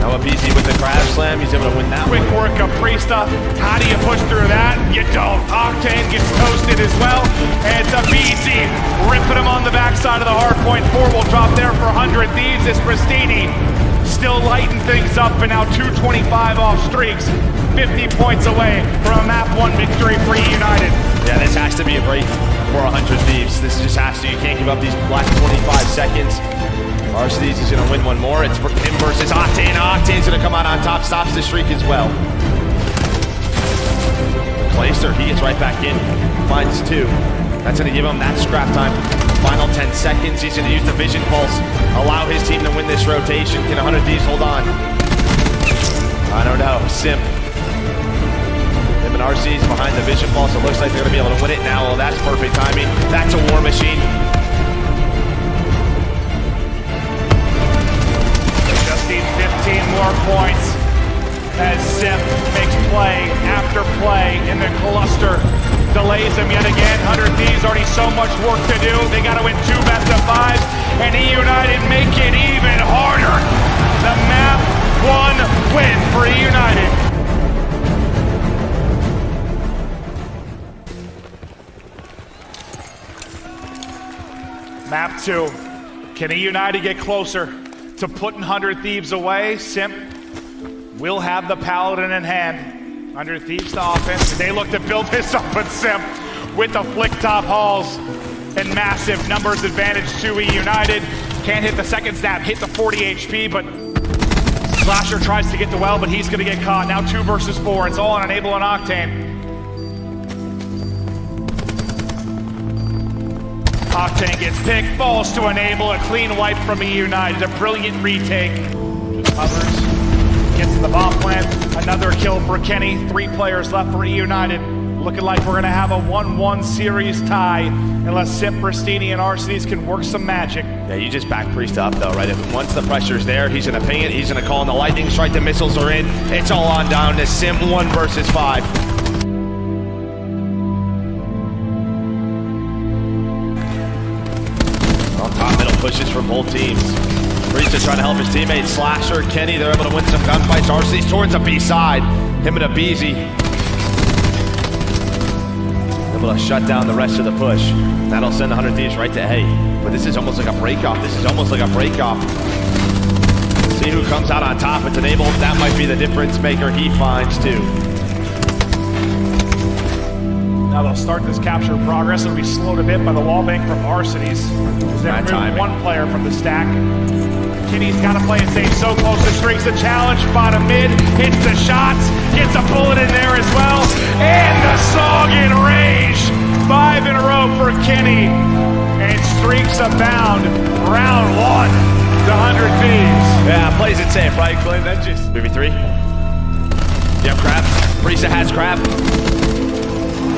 Now Abizi with the crab slam, he's able to win that Quick one. work of Priesta. How do you push through that? You don't. Octane gets toasted as well. And it's Abizi ripping him on the backside of the hard point. 4 will drop there for 100 Thieves as Pristini still lighting things up, and now 225 off streaks. 50 points away from a map 1 victory for eUnited. Yeah, this has to be a break for 100 Thieves. This just has to. You can't give up these black 25 seconds. Arcedes is going to win one more. It's him versus Octane. Octane's going to come out on top, stops the streak as well. Placer, he gets right back in, finds 2. That's going to give him that scrap time. Final 10 seconds. He's going to use the Vision Pulse, allow his team to win this rotation. Can 100 Thieves hold on? I don't know. Simp. Him and Arcedes behind the Vision Pulse. It looks like they're going to be able to win it now. Well, that's perfect timing. That's a war machine. Just need 15 more points as Simp makes play after play in the cluster. Delays him yet again. 100 Thieves already so much work to do. They got to win 2 best-of-5s, and eUnited make it even harder. The map 1 win for eUnited. Map 2. Can eUnited get closer to putting 100 Thieves away? Simp will have the Paladin in hand. 100 Thieves to offense. They look to build this up, but Simp with the flick top hauls and massive numbers advantage to eUnited. Can't hit the second snap, hit the 40 HP, but Slasher tries to get the well, but he's gonna get caught. Now 2 versus 4. It's all on Enable and Octane. Octane gets picked, falls to Enable, a clean wipe from eUnited, a brilliant retake. Just hovers, gets to the bomb plant, another kill for Kenny, 3 players left for eUnited. Looking like we're gonna have a 1-1 series tie, unless Simp, Pristini, and Arcedes can work some magic. Yeah, you just back Priest up though, right? Once the pressure's there, he's gonna ping it, he's gonna call in the lightning strike, the missiles are in. It's all on down to Simp 1 versus 5. On top middle pushes for both teams. Priest is trying to help his teammates. Slasher, Kenny, they're able to win some gunfights. Arcedes towards the B side. Him and Abizi able to shut down the rest of the push. That'll send 100 Thieves right to A. But this is almost like a break-off. This is almost like a break-off. See who comes out on top. It's Enable. That might be the difference maker he finds too. Now they'll start this capture progress. It'll be slowed a bit by the wall bank from Arcedes. They're removing 1 player from the stack. Kenny's got to play it safe. So close to streaks the challenge. Bottom mid, hits the shots, gets a bullet in there as well. And the song in range. 5 in a row for Kenny. And streaks abound. Round 1 to 100 Thieves. Yeah, plays it safe, right, Clint? That's just... 3v3. You have Crab. Priesta has Crab.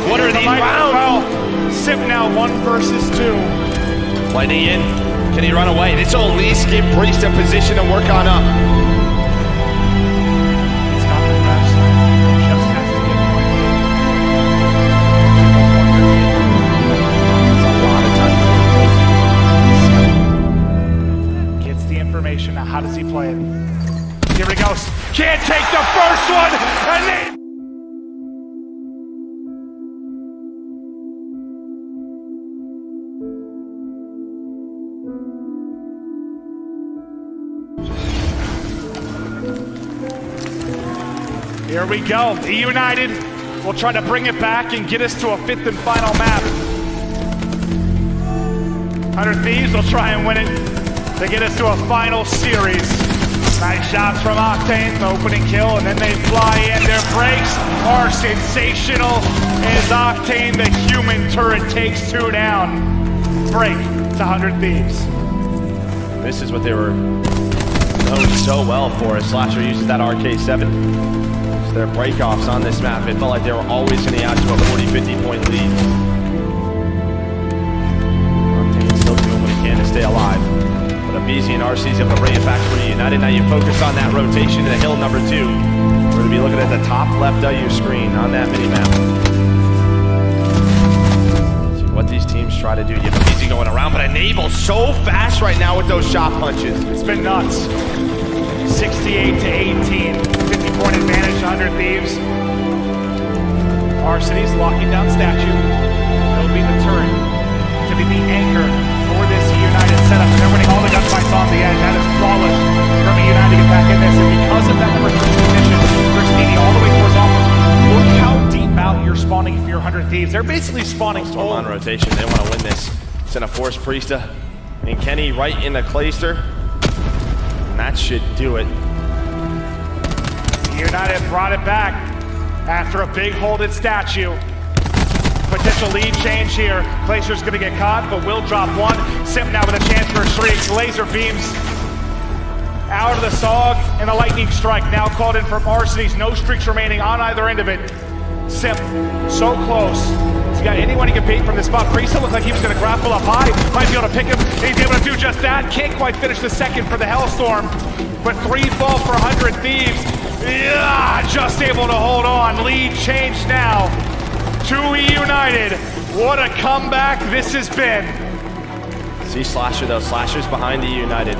What are these rounds? Well, Simp now 1 versus 2. Lightning in. Can he run away? This will at least give Priest a position to work on up. He's got the grab slam. Just has to get one. It's a lot of time. Gets the information. Now, how does he play it? Here he goes. Can't take the first one. And they... Here we go. eUnited will try to bring it back and get us to a 5th and final map. 100 Thieves will try and win it to get us to a final series. Nice shots from Octane, the opening kill, and then they fly in. Their breaks are sensational as Octane, the human turret, takes 2 down. Break to 100 Thieves. This is what they were known so well for, as Slasher uses that RK7. Their breakoffs on this map, it felt like they were always going to get out to a 40-50 point lead. Octane's still doing what he can to stay alive. But Abizi and Arcedes able to bring it back for eUnited. Now you focus on that rotation to the hill number 2. We're going to be looking at the top left of your screen on that mini-map. See what these teams try to do. You have Abizi going around, but Enable so fast right now with those shot punches. It's been nuts. 68 to locking down statue. It'll be the turret to be the anchor for this eUnited setup. And they're winning all the gunfights on the edge. That is flawless from eUnited to get back in this. And because of that number 3 position, they're speeding all the way towards offense. Look how deep out you're spawning for your 100 Thieves. They're basically spawning Storm on rotation. They want to win this. It's in a Force Priesta. And Kenny right in the Clayster. And that should do it. United brought it back after a big holded statue. Potential lead change here. Glaciers gonna get caught, but will drop one. Simp now with a chance for a shriek. Laser beams out of the SOG, and a lightning strike now called in from Arsenes. No streaks remaining on either end of it. Simp so close. He's got anyone he can beat from this spot. Priesta looked like he was gonna grapple up high. Might be able to pick him. He's able to do just that. Can't quite finish the second for the Hellstorm, but 3 fall for 100 Thieves. Yeah, just able to hold on. Lead changed now to eUnited. What a comeback this has been. See Slasher though. Slasher's behind eUnited.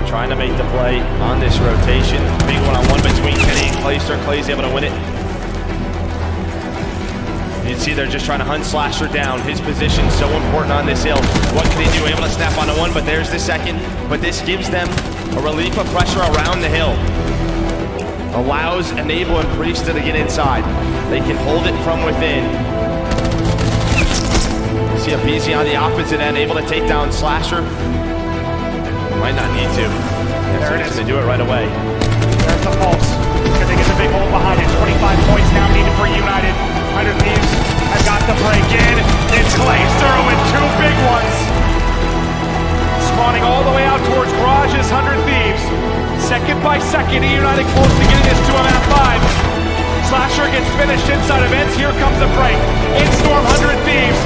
Trying to make the play on this rotation. Big one-on-one between Kenny and Clayster. Clay's able to win it. You can see they're just trying to hunt Slasher down. His position so important on this hill. What can he do? Able to snap onto one, but there's the second. But this gives them a relief of pressure around the hill. Allows Enable and Priesta to get inside. They can hold it from within. You see a BZ on the opposite end, able to take down Slasher. Might not need to. There it is. They do it right away. There's the pulse. Can they get the big hole behind it? 25 points now needed for United. 100 Thieves has got the break in. It's Clayster with 2 big ones. Spawning all the way out towards Garage's 100 Thieves. Second by second, eUnited close to getting this to a map 5. Slasher gets finished inside of Ents. Here comes the break. In storm 100 Thieves.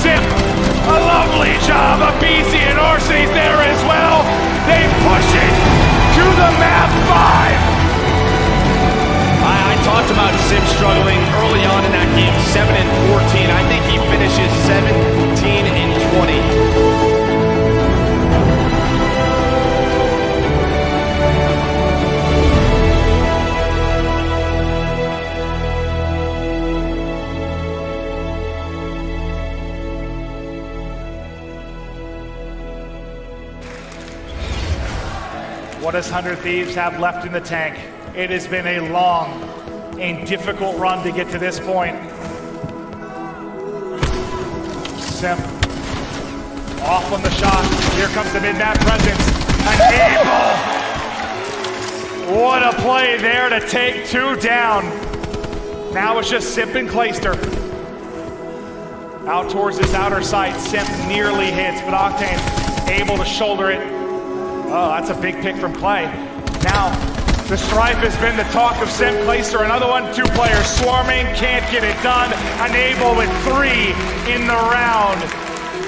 Simp, a lovely job of BC and Arsenes there as well. They push it to the map 5. I talked about Simp struggling early on in that game, 7 and 14. I think he finishes 17 and 20. What does 100 Thieves have left in the tank? It has been a long and difficult run to get to this point. Simp off on the shot. Here comes the mid-map presence. Enable! What a play there to take 2 down. Now it's just Simp and Clayster. Out towards this outer sight. Simp nearly hits, but Octane able to shoulder it. Oh, that's a big pick from Clay. Now, the strife has been the talk of Simp. Clayster, another one, 2 players swarming, can't get it done. Enable with 3 in the round.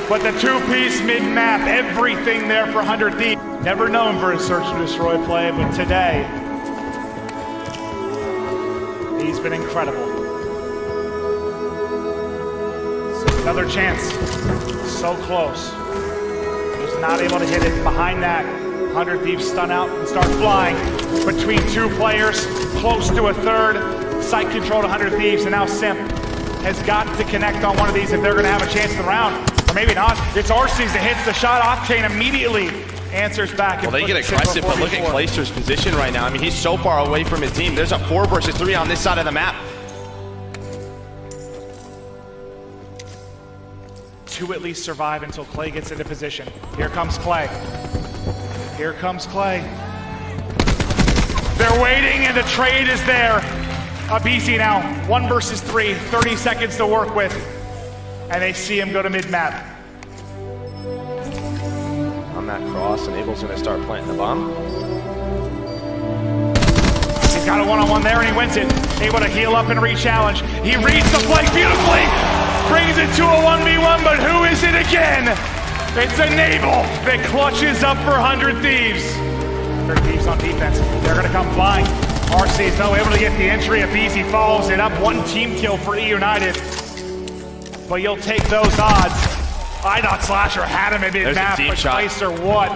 But the 2-piece mid-map, everything there for 100 Thieves. Never known for his search and destroy play, but today, he's been incredible. So another chance, so close. Just not able to hit it. Behind that, 100 Thieves stun out and start flying between 2 players, close to a third. Sight control to 100 Thieves, and now Simp has got to connect on one of these if they're going to have a chance in the round. Or maybe not. It's Arsenes that hits the shot. Octane immediately answers back. Well, they get aggressive, but look at Clayster's position right now. I mean, he's so far away from his team. There's a 4 versus 3 on this side of the map. 2 at least survive until Clay gets into position. Here comes Clay. Here comes Clay. They're waiting and the trade is there. BC now, 1 versus 3, 30 seconds to work with. And they see him go to mid-map. On that cross, Enable's gonna start planting the bomb. He's got a one-on-one there and he wins it. Able to heal up and re-challenge. He reads the flank beautifully. Brings it to a 1v1, but who is it again? It's Enable that clutches up for 100 Thieves. 100 Thieves on defense. They're gonna come flying. Arsenes though able to get the entry. If BC follows it up, 1 team kill for eUnited. But you'll take those odds. I thought Slasher had him at mid-map, but Clayster, what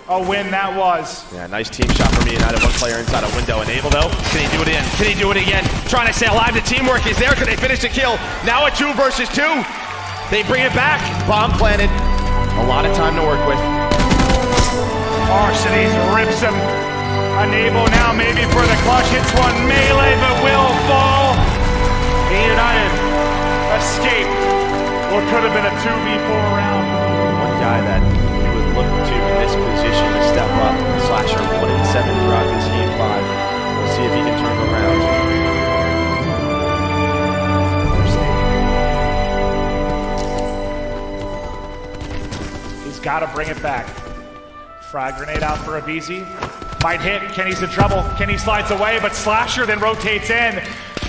a win that was. Yeah, nice team shot from eUnited. One player inside a window. Enable though. Can he do it again? Can he do it again? Trying to stay alive. The teamwork is there. Can they finish the kill? Now a 2 versus 2. They bring it back. Bomb planted. A lot of time to work with. Arsenes rips him. Enable now maybe for the clutch. Hits one melee but will fall. eUnited escaped what could have been a 2v4 round. One guy that you would look to in this position to step up. Slasher 1 in 7 throughout this game 5. We'll see if he can turn it around. He's got to bring it back. Frag grenade out for Abizi. Might hit. Kenny's in trouble. Kenny slides away, but Slasher then rotates in.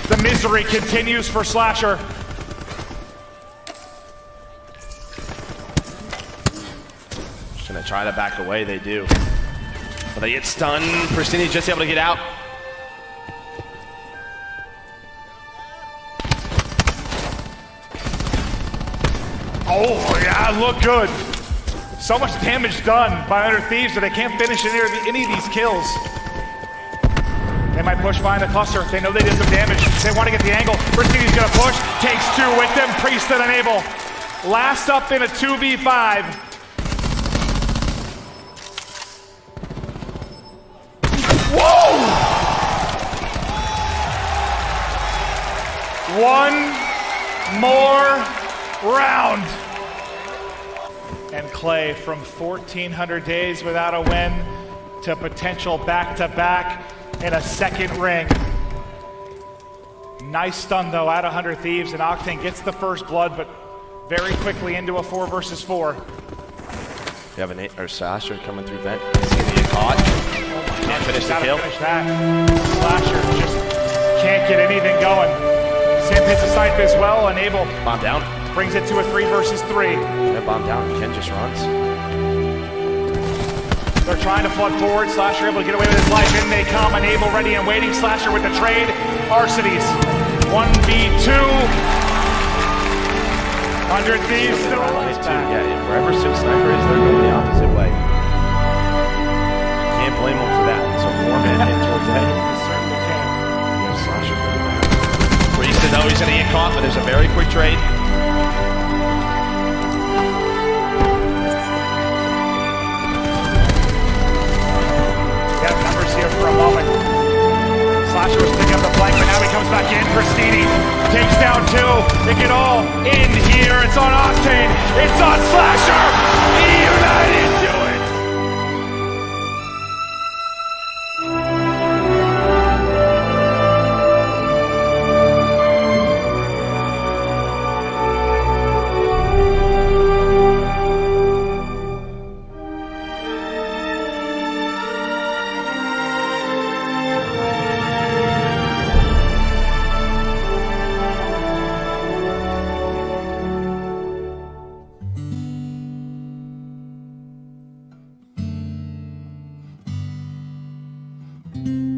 The misery continues for Slasher. Just gonna try to back away. They do. But they get stunned. Pristini's just able to get out. Oh, yeah, look good. So much damage done by Under Thieves that they can't finish any of these kills. They might push behind the cluster. They know they did some damage. They want to get the angle. Pristini's gonna push. Takes 2 with them. Priest and Enable. Last up in a 2v5. Whoa! One more round. And Clay, from 1,400 days without a win to potential back-to-back in a second ring. Nice stun though out of 100 Thieves, and Octane gets the first blood, but very quickly into a 4 versus 4. We have an Slasher coming through vent. He's gonna get caught. Can't finish the kill. Finish that. Slasher just can't get anything going. Sim hits a snipe as well. Enable Bomb down. brings it to a 3 versus 3. That bomb down. Ken just runs. They're trying to flood forward. Slasher able to get away with his life. In they come. Enable ready and waiting. Slasher with the trade. Arsenes 1v2. 100 Thieves still on his back. Yeah, wherever Sim Sniper is, they're going the opposite way. Can't blame them for that. So 4-man hit towards A. Certainly can. Yeah, Slasher coming back. Priest though he's gonna get caught, but there's a very quick trade. Yeah, numbers here for a moment. Slasher was picking up the flank, but now he comes back in. Pristini takes down 2. They get all in here. It's on Octane. It's on Slasher. eUnited do it. Thank you.